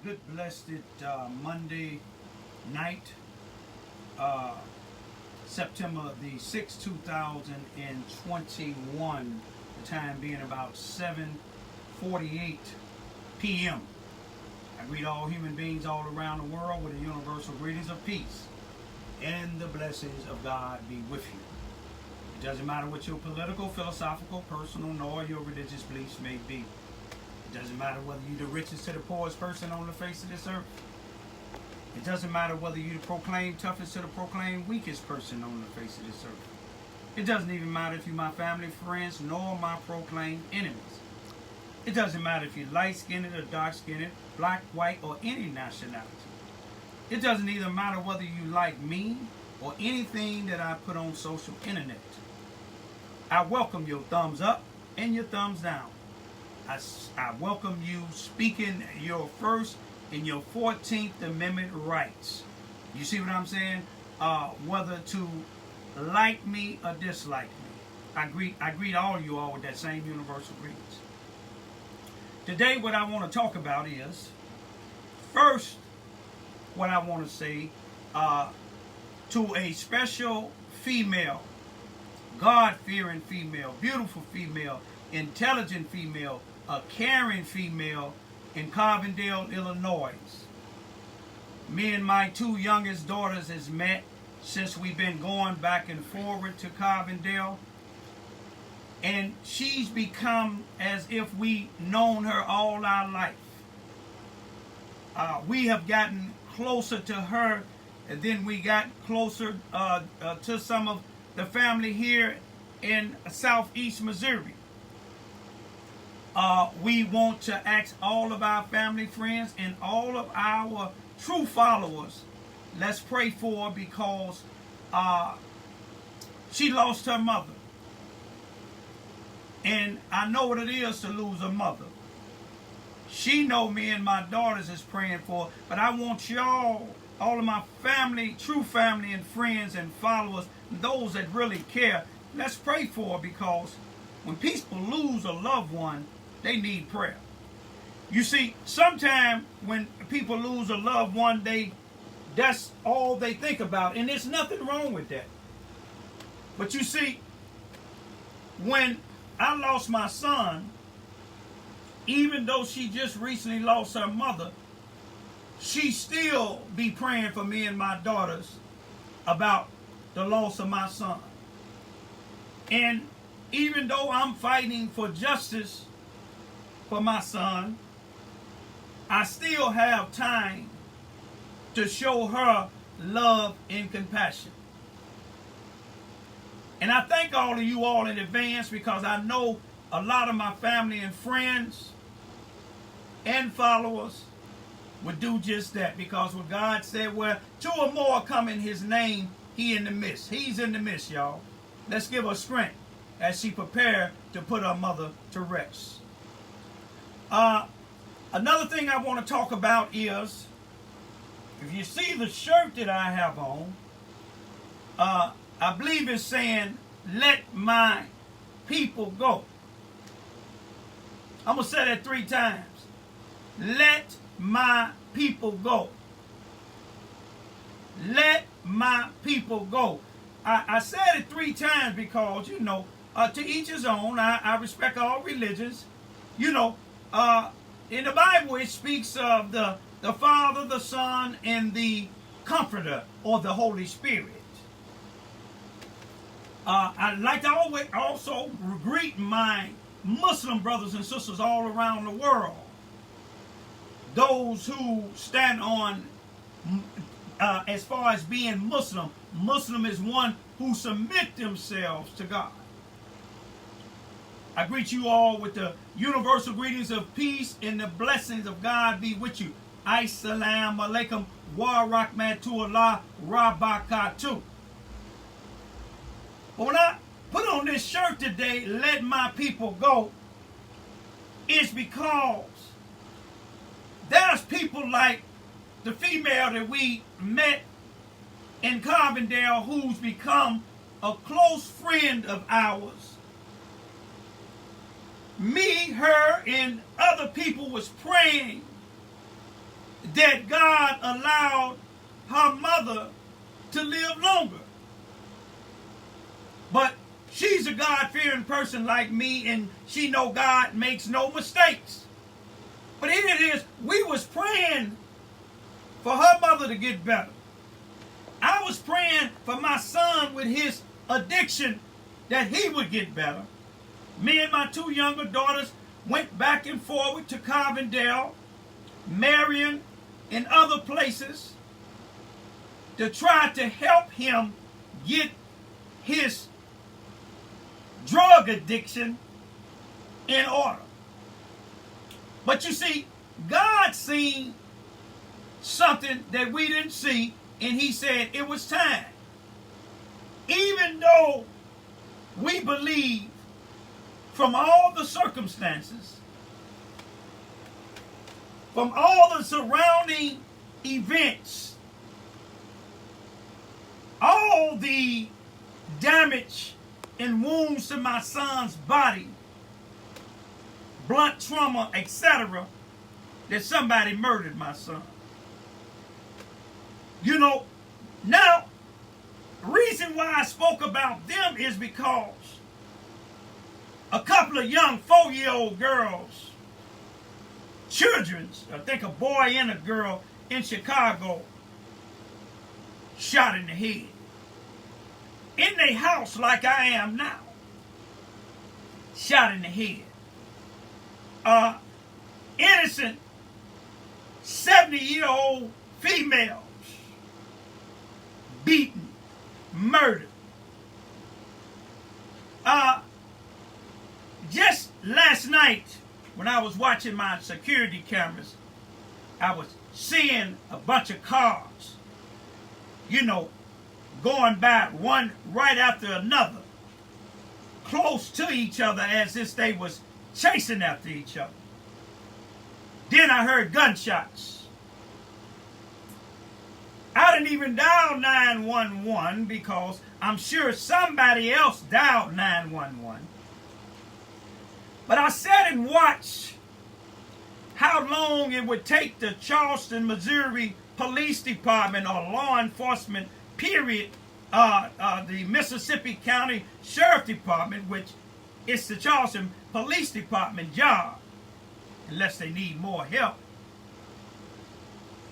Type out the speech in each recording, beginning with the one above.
Good blessed Monday night, September the 6th, 2021. The time being about 7:48 p.m. I greet all human beings all around the world with the universal greetings of peace and the blessings of God be with you. It doesn't matter what your political, philosophical, personal, nor your religious beliefs may be. It doesn't matter whether you're the richest to the poorest person on the face of this earth. It doesn't matter whether you proclaim toughest to the proclaim weakest person on the face of this earth. It doesn't even matter if you're my family, friends, nor my proclaimed enemies. It doesn't matter if you're light-skinned or dark-skinned, black, white, or any nationality. It doesn't even matter whether you like me or anything that I put on social internet. I welcome your thumbs up and your thumbs down. I welcome you speaking your First and your 14th Amendment rights. You see what I'm saying? Whether to like me or dislike me. I greet all of you all with that same universal greetings. Today what I want to talk about is, first, what I want to say to a special female, God-fearing female, beautiful female, intelligent female, a caring female in Carbondale, Illinois. Me and my two youngest daughters has met since we've been going back and forward to Carbondale. And she's become as if we known her all our life. We have gotten closer to her, and then we got closer to some of the family here in southeast Missouri. We want to ask all of our family, friends, and all of our true followers, let's pray for her because she lost her mother. And I know what it is to lose a mother. She know me and my daughters is praying for her, but I want y'all, all of my family, true family and friends and followers, those that really care, let's pray for her because when people lose a loved one, they need prayer. You see, sometimes when people lose a loved one, that's all they think about, and there's nothing wrong with that. But you see, when I lost my son, even though she just recently lost her mother, she still be praying for me and my daughters about the loss of my son. And even though I'm fighting for justice for my son, I still have time to show her love and compassion. And I thank all of you all in advance because I know a lot of my family and friends and followers would do just that, because what God said, where two or more come in his name, he in the midst. He's in the midst, y'all. Let's give her strength as she prepare to put her mother to rest. Another thing I want to talk about is, if you see the shirt that I have on, I believe it's saying, let my people go. I'm going to say that 3 times. Let my people go. Let my people go. I said it 3 times because, you know, to each his own. I respect all religions. You know, in the Bible it speaks of the Father, the Son, and the Comforter, or the Holy Spirit. I'd like to always also greet my Muslim brothers and sisters all around the world. Those who stand on, as far as being Muslim, Muslim is one who submit themselves to God. I greet you all with the universal greetings of peace and the blessings of God be with you. Assalamu alaikum wa rahmatullahi wa barakatuh. But when I put on this shirt today, let my people go, it's because there's people like the female that we met in Carbondale who's become a close friend of ours. Me, her, and other people was praying that God allowed her mother to live longer. But she's a God-fearing person like me, and she know God makes no mistakes. But here it is, we was praying for her mother to get better. I was praying for my son with his addiction that he would get better. Me and my two younger daughters went back and forward to Carbondale, Marion, and other places to try to help him get his drug addiction in order. But you see, God seen something that we didn't see, and he said it was time. Even though we believe from all the circumstances, from all the surrounding events, all the damage and wounds to my son's body, blunt trauma, etc., that somebody murdered my son. You know, now, reason why I spoke about them is because a couple of young 4-year-old girls, children, I think a boy and a girl in Chicago, shot in the head. In their house like I am now. Shot in the head. Innocent 70-year-old females beaten, murdered. Just last night, when I was watching my security cameras, I was seeing a bunch of cars, you know, going by one right after another, close to each other as if they was chasing after each other. Then I heard gunshots. I didn't even dial 911 because I'm sure somebody else dialed 911. But I sat and watched how long it would take the Charleston, Missouri Police Department or law enforcement, period, the Mississippi County Sheriff Department, which is the Charleston Police Department job, unless they need more help.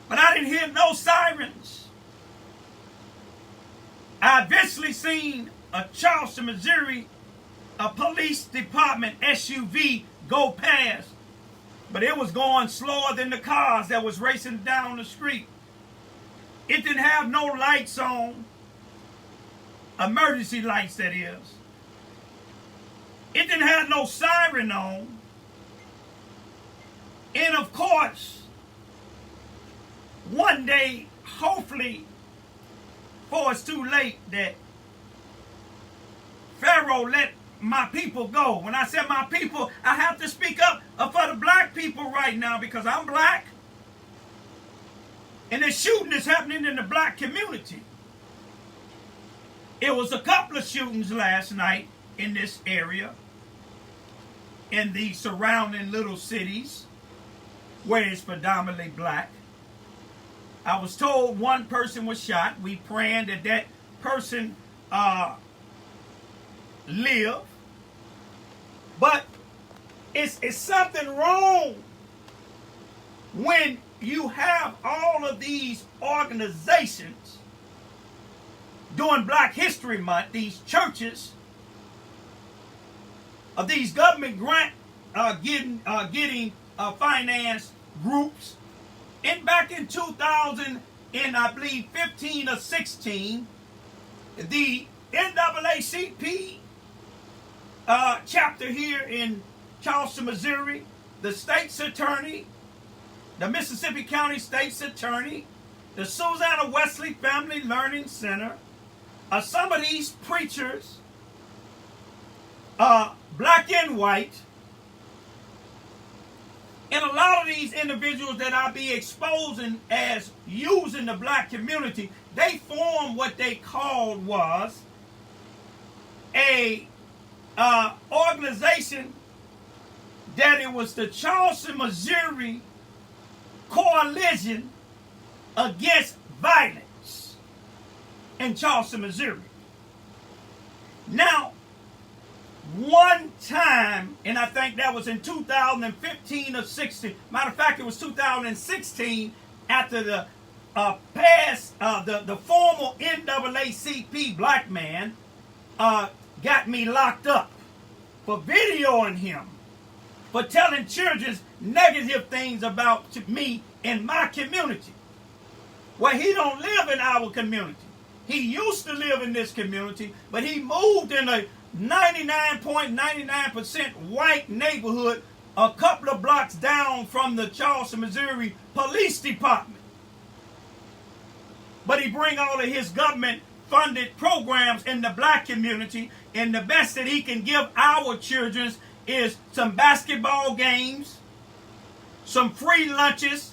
But I didn't hear no sirens. I eventually seen a Charleston, Missouri, a police department SUV go past, but it was going slower than the cars that was racing down the street. It didn't have no lights on, emergency lights that is. It didn't have no siren on. And of course, one day, hopefully, before it's too late, that Pharaoh let my people go. When I said my people, I have to speak up for the black people right now because I'm black. And the shooting is happening in the black community. It was a couple of shootings last night in this area, in the surrounding little cities where it's predominantly black. I was told one person was shot. We praying that that person live. But it's something wrong when you have all of these organizations during Black History Month, these churches, of these government grant getting finance groups. And back in 2000, in I believe 15 or 16, the NAACP chapter here in Charleston, Missouri, the state's attorney, the Mississippi County State's Attorney, the Susanna Wesley Family Learning Center, some of these preachers, black and white, and a lot of these individuals that I be exposing as using the black community, they formed what they called was a organization that it was the Charleston, Missouri coalition against violence in Charleston, Missouri. Now, one time, and I think that was in 2015 or 16. Matter of fact, it was 2016 after the the former NAACP black man got me locked up for videoing him, for telling children negative things about me in my community. Well, he don't live in our community. He used to live in this community, but he moved in a 99.99% white neighborhood a couple of blocks down from the Charleston, Missouri Police Department. But he bring all of his government-funded programs in the black community, and the best that he can give our children is some basketball games, some free lunches,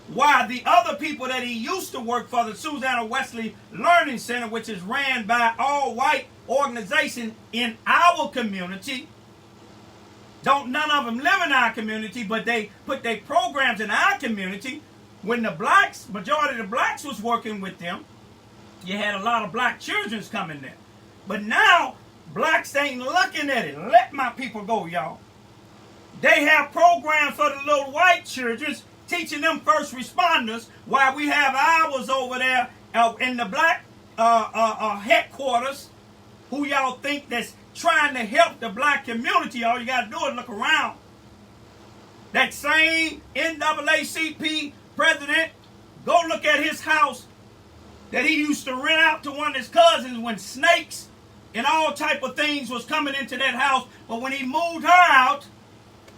while the other people that he used to work for, the Susanna Wesley Learning Center, which is ran by all-white organization in our community, none of them live in our community, but they put their programs in our community. When the blacks, majority of the blacks was working with them, you had a lot of black children coming there. But now, blacks ain't looking at it. Let my people go, y'all. They have programs for the little white children, teaching them first responders, while we have ours over there in the black headquarters, who y'all think that's trying to help the black community. All you got to do is look around. That same NAACP president, go look at his house that he used to rent out to one of his cousins when snakes and all type of things was coming into that house. But when he moved her out,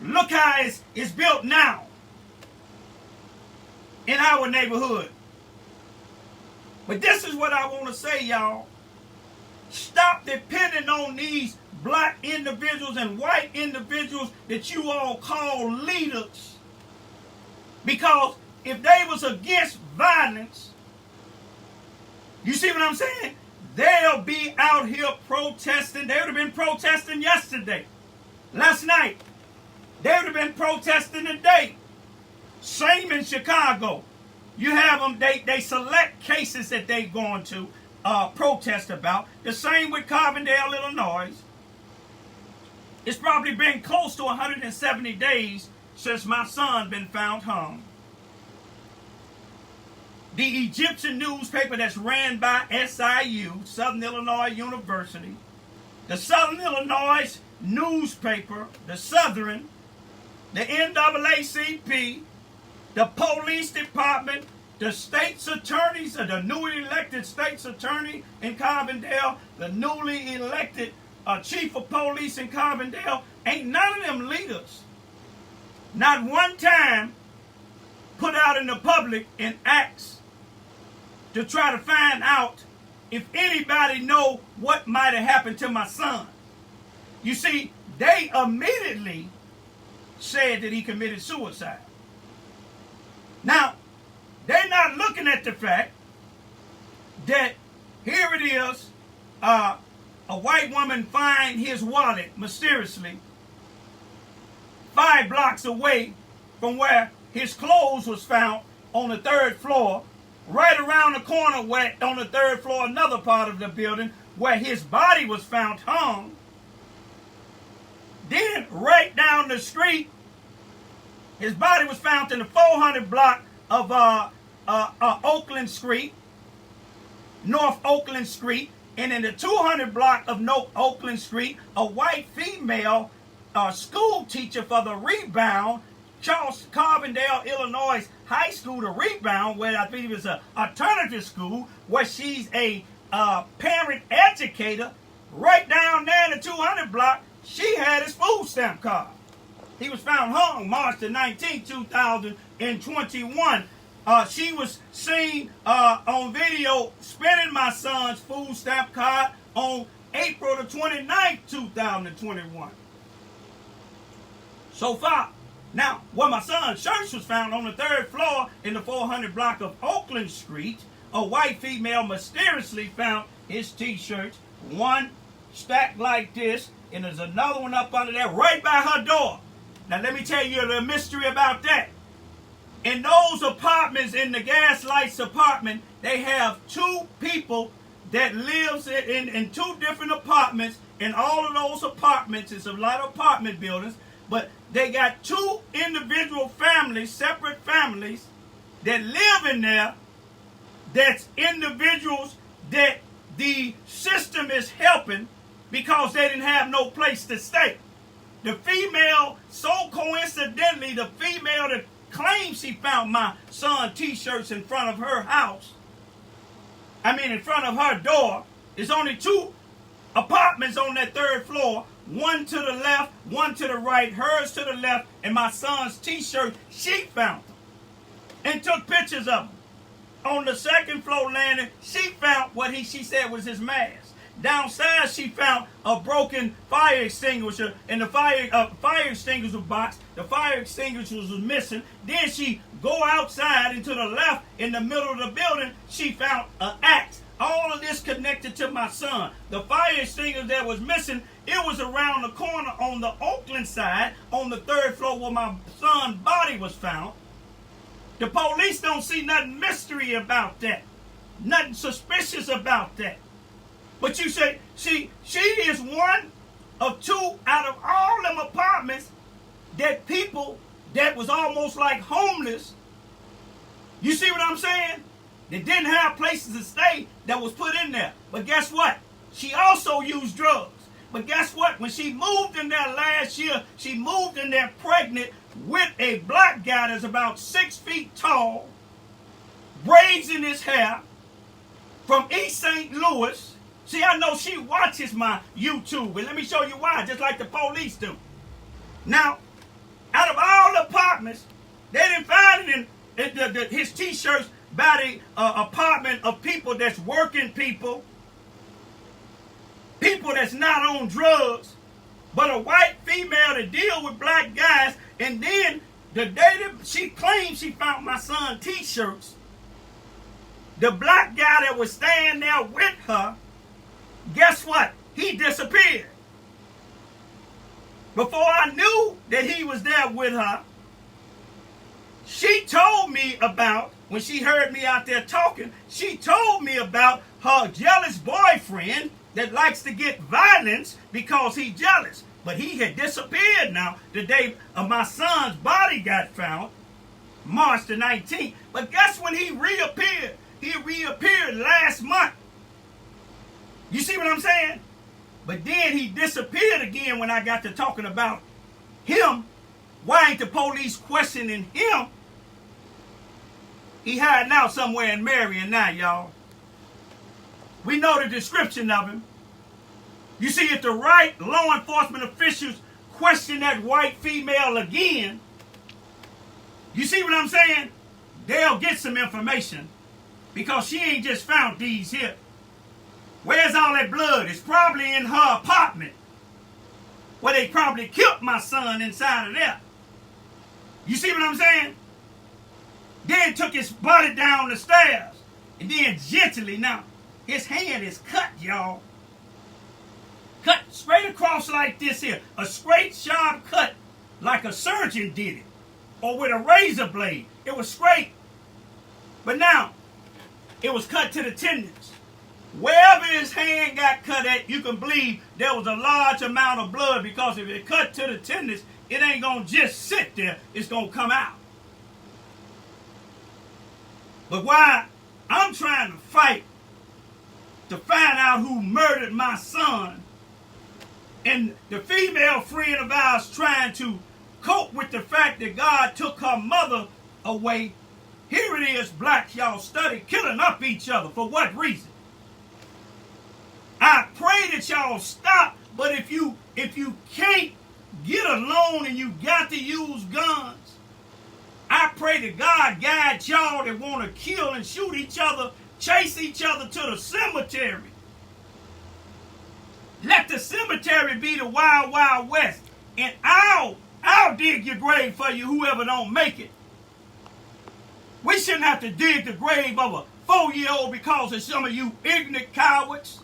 look how it's built now in our neighborhood. But this is what I want to say, y'all. Stop depending on these black individuals and white individuals that you all call leaders. Because if they was against violence, you see what I'm saying? They'll be out here protesting. They would have been protesting yesterday, last night. They would have been protesting today. Same in Chicago. You have them, they select cases that they're going to protest about. The same with Carbondale, Illinois. It's probably been close to 170 days since my son been found hung. The Egyptian newspaper that's ran by SIU, Southern Illinois University, the Southern Illinois newspaper, the Southern, the NAACP, the police department, the state's attorneys, the newly elected state's attorney in Carbondale, the newly elected chief of police in Carbondale, ain't none of them leaders, not one time, put out in the public in acts to try to find out if anybody know what might have happened to my son. You see, they immediately said that he committed suicide. Now, they're not looking at the fact that here it is, a white woman find his wallet mysteriously 5 blocks away from where his clothes was found on the 3rd floor, right around the corner where on the 3rd floor, another part of the building where his body was found hung. Then right down the street, his body was found in the 400 block of Oakland Street, North Oakland Street, and in the 200 block of North Oakland Street, a white female school teacher for the Rebound, Carbondale, Illinois High School, the Rebound, where I believe it's an alternative school, where she's a parent educator. Right down there in the 200 block, she had his food stamp card. He was found hung March the 19th, 2021. She was seen on video spending my son's food stamp card on April the 29th, 2021. So far. Now, where my son's shirt was found on the 3rd floor in the 400 block of Oakland Street, a white female mysteriously found his t-shirts, one stacked like this, and there's another one up under there right by her door. Now, let me tell you the mystery about that. in those apartments, in the Gaslights apartment, they have 2 people that lives in 2 different apartments. In all of those apartments, it's a lot of apartment buildings, but they got 2 individual families, separate families, that live in there. That's individuals that the system is helping because they didn't have no place to stay. The female, so coincidentally, the female that claims she found my son t-shirts in front of her house, in front of her door, there's only 2 apartments on that 3rd floor, one to the left, one to the right, hers to the left, and my son's t-shirt, she found them and took pictures of them. On the 2nd floor landing, she found what she said was his mask. Downstairs, she found a broken fire extinguisher in the fire extinguisher box. The fire extinguisher was missing. Then she go outside and to the left in the middle of the building, she found an axe. All of this connected to my son. The fire extinguisher that was missing, it was around the corner on the Oakland side, on the 3rd floor where my son's body was found. The police don't see nothing mystery about that. Nothing suspicious about that. But you say, she is one of 2 out of all them apartments that people that was almost like homeless, you see what I'm saying? They didn't have places to stay that was put in there. But guess what? She also used drugs. But guess what? When she moved in there last year, she moved in there pregnant with a black guy that's about 6 feet tall, braids in his hair, from East St. Louis. See, I know she watches my YouTube, and let me show you why, just like the police do. Now, out of all the apartments, they didn't find it in his t-shirts by the apartment of people that's working people that's not on drugs, but a white female to deal with black guys. And then the day that she claimed she found my son t-shirts, the black guy that was staying there with her, guess what? He disappeared. Before I knew that he was there with her, she told me about, when she heard me out there talking, she told me about her jealous boyfriend that likes to get violence because he's jealous. But he had disappeared now the day of my son's body got found, March the 19th. But guess when he reappeared? He reappeared last month. You see what I'm saying? But then he disappeared again when I got to talking about him. Why ain't the police questioning him? He hiding out somewhere in Marion now, y'all. We know the description of him. You see, if the right law enforcement officials question that white female again, you see what I'm saying? They'll get some information because she ain't just found these here. Where's all that blood? It's probably in her apartment where they probably killed my son inside of there. You see what I'm saying? Then took his body down the stairs and then gently, now his hand is cut, y'all. Cut straight across like this here. A straight sharp cut like a surgeon did it. Or with a razor blade. It was straight. But now, it was cut to the tendons. Wherever his hand got cut at, you can believe there was a large amount of blood, because if it cut to the tendons, it ain't going to just sit there. It's going to come out. But why I'm trying to fight to find out who murdered my son, and the female friend of ours trying to cope with the fact that God took her mother away, here it is, blacks, y'all study killing up each other. For what reason? I pray that y'all stop, but if you can't get alone and you got to use guns, I pray that God guide y'all that want to kill and shoot each other, chase each other to the cemetery. Let the cemetery be the wild, wild west. And I'll dig your grave for you, whoever don't make it. We shouldn't have to dig the grave of a 4-year-old because of some of you ignorant cowards.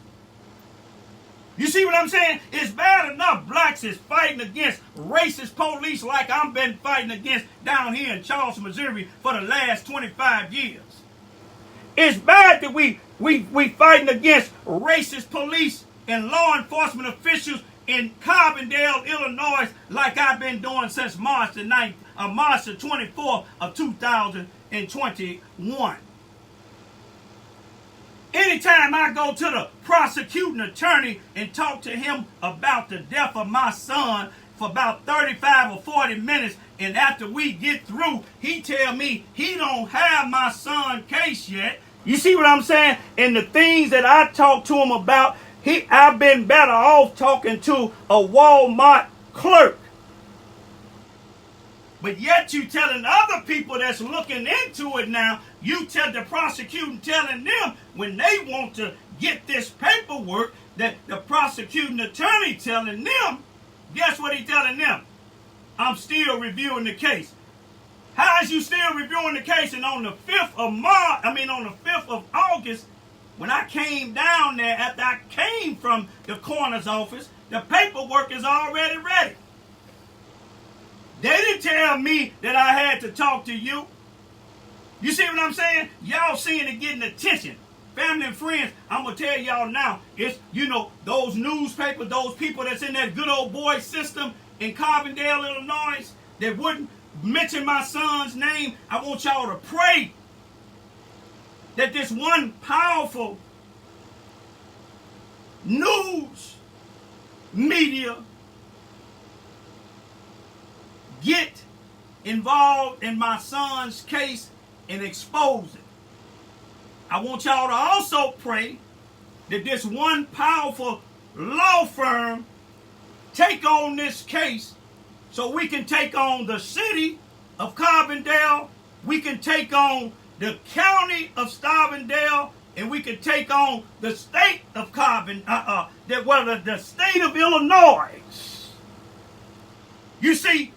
You see what I'm saying? It's bad enough blacks is fighting against racist police like I've been fighting against down here in Charleston, Missouri for the last 25 years. It's bad that we fighting against racist police and law enforcement officials in Carbondale, Illinois, like I've been doing since March the 24th of 2021. Anytime I go to the prosecuting attorney and talk to him about the death of my son for about 35 or 40 minutes, and after we get through, he tell me he don't have my son's case yet. You see what I'm saying? And the things that I talk to him about, I've been better off talking to a Walmart clerk. But yet you telling other people that's looking into it now, you tell the prosecuting, telling them when they want to get this paperwork, that the prosecuting attorney telling them, guess what he telling them? I'm still reviewing the case. How is you still reviewing the case? And on the 5th of August, when I came down there, after I came from the coroner's office, the paperwork is already ready. They didn't tell me that I had to talk to you. You see what I'm saying? Y'all seeing it getting attention. Family and friends, I'm going to tell y'all now, it's, those newspapers, those people that's in that good old boy system in Carbondale, Illinois, that wouldn't mention my son's name. I want y'all to pray that this one powerful news media get involved in my son's case and expose it. I want y'all to also pray that this one powerful law firm take on this case so we can take on the city of Carbondale, we can take on the county of Starbondale, and we can take on the state of the state of Illinois. You see,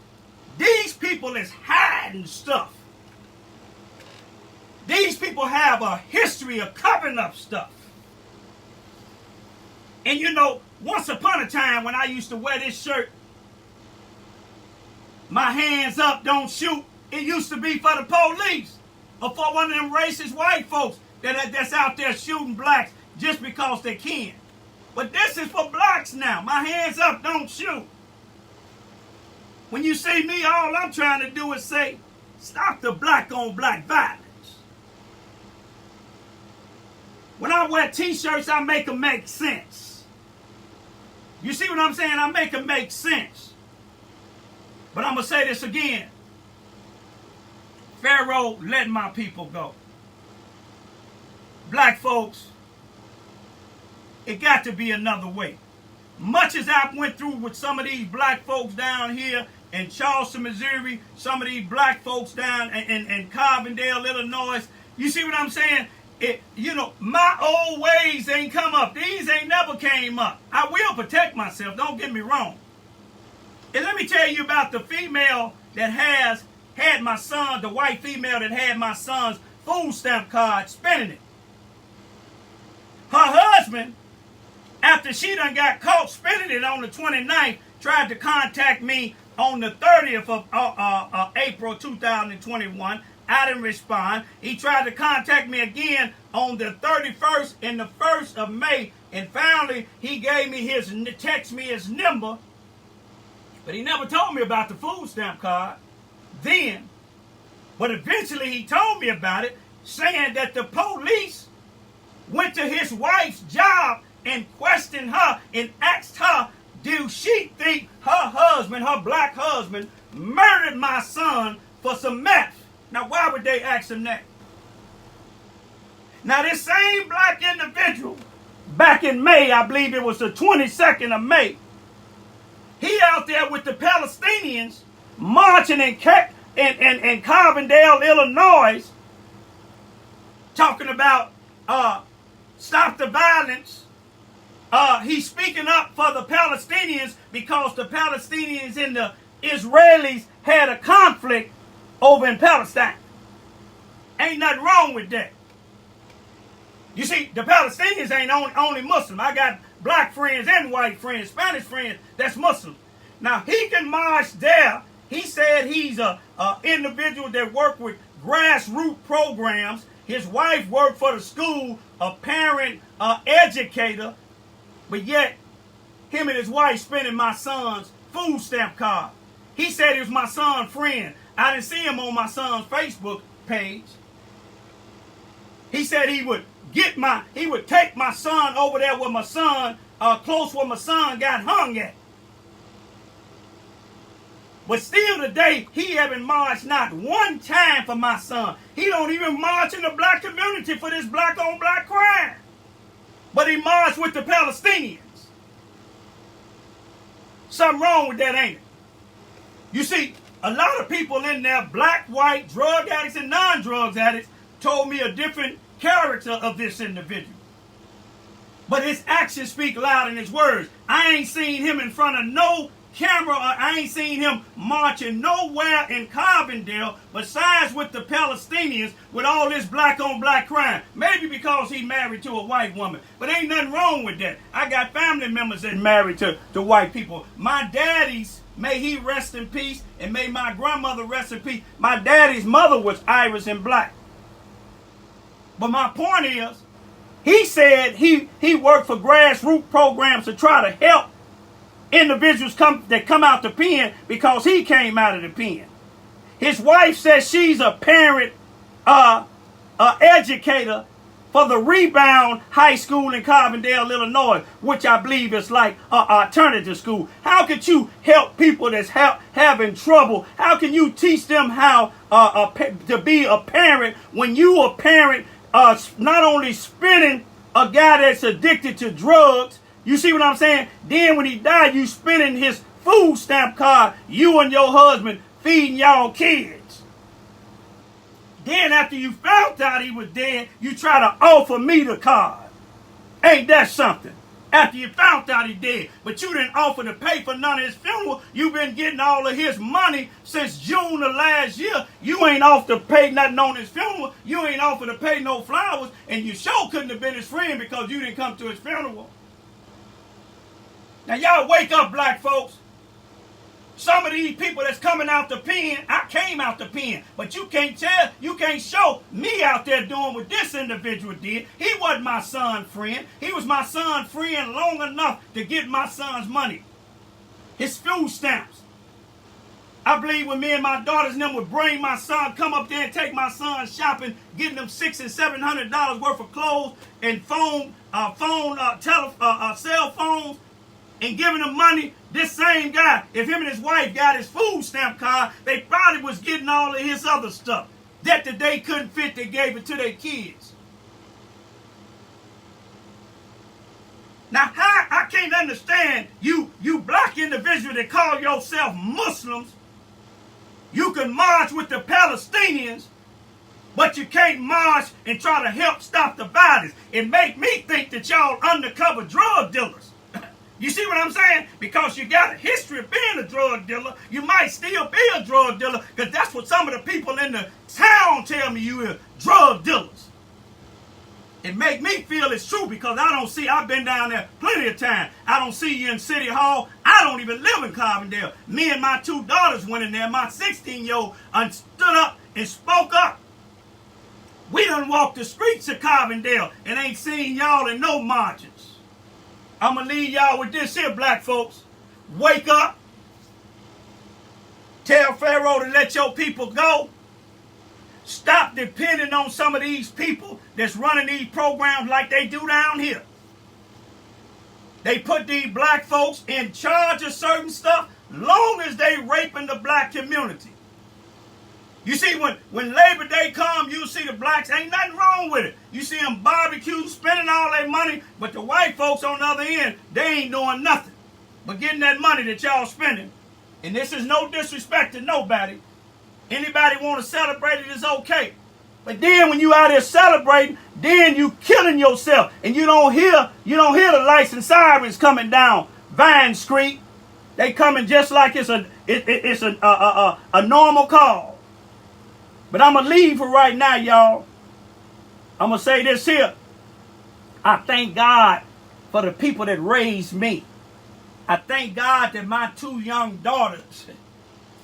these people is hiding stuff. These people have a history of covering up stuff. And once upon a time when I used to wear this shirt, my hands up, don't shoot, it used to be for the police or for one of them racist white folks that's out there shooting blacks just because they can. But this is for blacks now. My hands up, don't shoot. When you see me, all I'm trying to do is say, stop the black on black violence. When I wear t-shirts, I make them make sense. You see what I'm saying? I make them make sense. But I'm going to say this again. Pharaoh let my people go. Black folks, it got to be another way. Much as I went through with some of these black folks down here in Charleston, Missouri, some of these black folks down in Carbondale, Illinois, you see what I'm saying? My old ways ain't come up. These ain't never came up. I will protect myself, don't get me wrong. And let me tell you about the female that had my son, the white female that had my son's food stamp card, spending it. Her husband, after she done got caught spending it on the 29th, tried to contact me on the 30th of April 2021. I didn't respond. He tried to contact me again on the 31st and the 1st of May. And finally, he gave me text me his number. But he never told me about the food stamp card then. But eventually he told me about it, saying that the police went to his wife's job and questioned her and asked her, do she think her husband, her black husband, murdered my son for some meth? Now, why would they ask him that? Now, this same black individual, back in May, I believe it was the 22nd of May, he out there with the Palestinians marching in Carbondale, Illinois, talking about stop the violence. He's speaking up for the Palestinians because the Palestinians and the Israelis had a conflict over in Palestine. Ain't nothing wrong with that. You see, the Palestinians ain't only Muslim. I got black friends and white friends, Spanish friends that's Muslim. Now, he can march there. He said he's a individual that worked with grassroots programs. His wife worked for the school, a parent, educator. But yet, him and his wife spending my son's food stamp card. He said he was my son's friend. I didn't see him on my son's Facebook page. He said he would take my son over there where my son, close where my son got hung at. But still today, he haven't marched not one time for my son. He don't even march in the black community for this black on black crime. But he marched with the Palestinians. Something wrong with that, ain't it? You see, a lot of people in there, black, white, drug addicts, and non-drug addicts, told me a different character of this individual. But his actions speak louder than his words. I ain't seen him in front of no camera, or I ain't seen him marching nowhere in Carbondale besides with the Palestinians with all this black on black crime. Maybe because he married to a white woman. But ain't nothing wrong with that. I got family members that married to white people. My daddy's, may he rest in peace, and may my grandmother rest in peace. My daddy's mother was Irish and black. But my point is, he said he worked for grassroots programs to try to help individuals that come out the pen because he came out of the pen. His wife says she's a parent, educator for the Rebound High School in Carbondale, Illinois, which I believe is like an alternative school. How could you help people that's having trouble? How can you teach them how to be a parent when you a parent not only spending a guy that's addicted to drugs? You see what I'm saying? Then when he died, you spending his food stamp card, you and your husband feeding y'all kids. Then after you found out he was dead, you try to offer me the card. Ain't that something? After you found out he dead, but you didn't offer to pay for none of his funeral. You've been getting all of his money since June of last year. You ain't offered to pay nothing on his funeral. You ain't offered to pay no flowers, and you sure couldn't have been his friend because you didn't come to his funeral. Now y'all wake up, black folks. Some of these people that's coming out the pen, I came out the pen, but you can't show me out there doing what this individual did. He wasn't my son's friend. He was my son's friend long enough to get my son's money. His food stamps. I believe when me and my daughters and them would bring my son, come up there and take my son shopping, getting them $600 and $700 worth of clothes and cell phones, and giving them money. This same guy, if him and his wife got his food stamp card, they probably was getting all of his other stuff. That they couldn't fit, they gave it to their kids. Now, how I can't understand you black individuals that call yourself Muslims. You can march with the Palestinians, but you can't march and try to help stop the violence. It make me think that y'all undercover drug dealers. You see what I'm saying? Because you got a history of being a drug dealer, you might still be a drug dealer, because that's what some of the people in the town tell me you is, drug dealers. It make me feel it's true because I've been down there plenty of time. I don't see you in City Hall. I don't even live in Carbondale. Me and my two daughters went in there. My 16-year-old stood up and spoke up. We done walked the streets of Carbondale and ain't seen y'all in no marches. I'm going to leave y'all with this here, black folks. Wake up. Tell Pharaoh to let your people go. Stop depending on some of these people that's running these programs like they do down here. They put these black folks in charge of certain stuff long as they raping the black community. You see, when Labor Day come, you see the blacks, ain't nothing wrong with it. You see them barbecue, spending all their money, but the white folks on the other end, they ain't doing nothing but getting that money that y'all spending. And this is no disrespect to nobody. Anybody want to celebrate it is okay. But then when you out here celebrating, then you killing yourself. And you don't hear the lights and sirens coming down Vine Street. They coming just like it's a normal call. But I'm going to leave for right now, y'all. I'm going to say this here. I thank God for the people that raised me. I thank God that my two young daughters,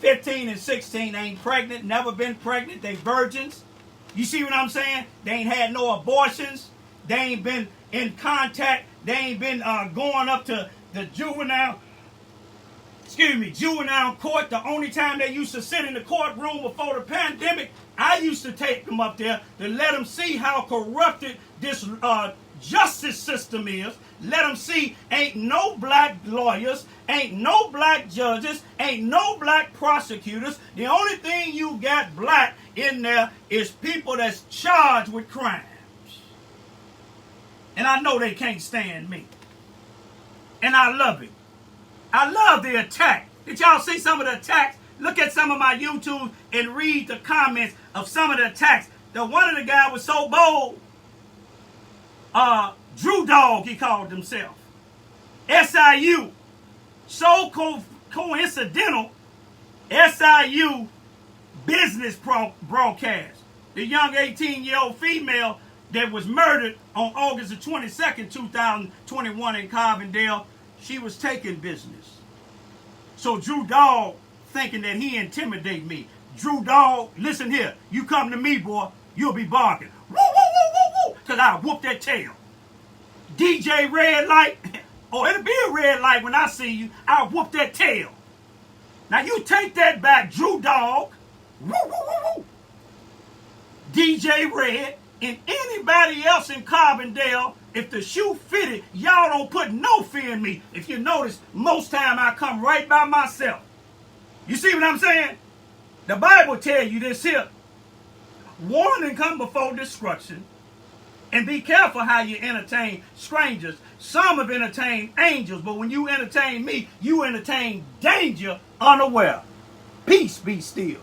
15 and 16, ain't pregnant, never been pregnant. They virgins. You see what I'm saying? They ain't had no abortions. They ain't been in contact. They ain't been going up to the juvenile court. The only time they used to sit in the courtroom before the pandemic, I used to take them up there to let them see how corrupted this justice system is. Let them see ain't no black lawyers, ain't no black judges, ain't no black prosecutors. The only thing you got black in there is people that's charged with crimes. And I know they can't stand me. And I love it. I love the attack. Did y'all see some of the attacks? Look at some of my YouTube and read the comments of some of the attacks. One of the guys was so bold. Drew Dog, he called himself. SIU. So coincidental. SIU business broadcast. The young 18-year-old female that was murdered on August the 22nd, 2021 in Carbondale, she was taking business. So Drew Dog thinking that he intimidate me. Drew Dog, listen here. You come to me, boy, you'll be barking. Woo, woo, woo, woo, woo, because I'll whoop that tail. DJ Red Light, oh, it'll be a red light when I see you. I'll whoop that tail. Now you take that back, Drew Dog. Woo, woo, woo, woo. DJ Red and anybody else in Carbondale, if the shoe fitted, y'all don't put no fear in me. If you notice, most time I come right by myself. You see what I'm saying? The Bible tell you this here. Warning come before destruction. And be careful how you entertain strangers. Some have entertained angels, but when you entertain me, you entertain danger unaware. Peace be still.